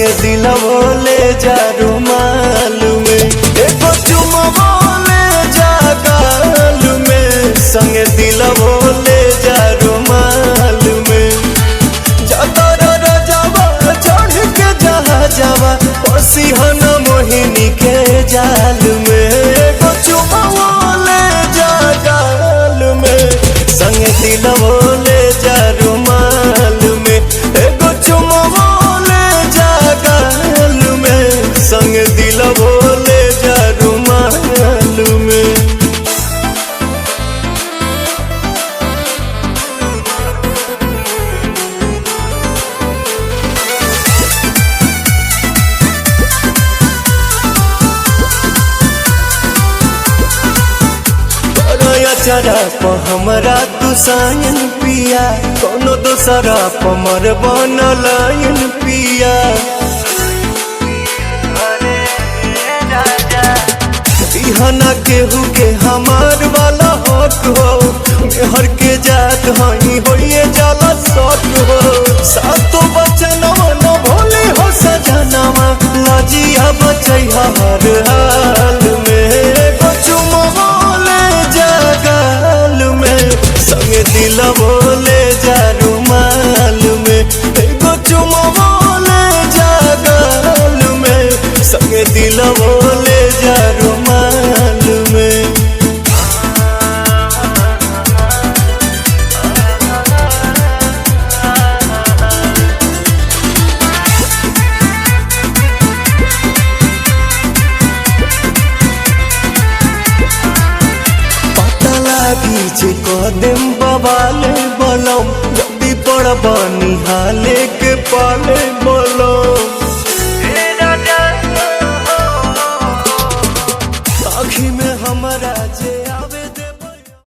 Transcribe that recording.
संगे दिलवो ले जा रुमाल में, एगो चुमवो ले जा गाल में, संगे दिलवो ले जा रुमाल में। जातर रजावा चढ़ के जहाजवा पसी हन मोहिनी के जाल में, एगो चुमवो ले जा गाल में, संगे दिलवो ले जा रुमाल में, एगो चुमवो ले जा गाल में, संगे दिलवो ले जा रुमाल में। चरा प हमरा तू सायन पिया, कोनो दोसरा प मर बनलायन पिया। बिहना केहू के हमार वाला हक हो, मेहर के जात हई होइए जाला शक हो। सातो बचनवा न भोले हो सजनवा, लाजिया बचैहा हर हाल में, एगो चुमवो ले जा गाल में, संगे दिलवो ले जा रुमाल में, एगो चुमवो ले जा गाल में, संगे दिलवो ले जा रुमाल में। जे कदम बवाले बलम, जल्दी पड़ बनी हाले के पाले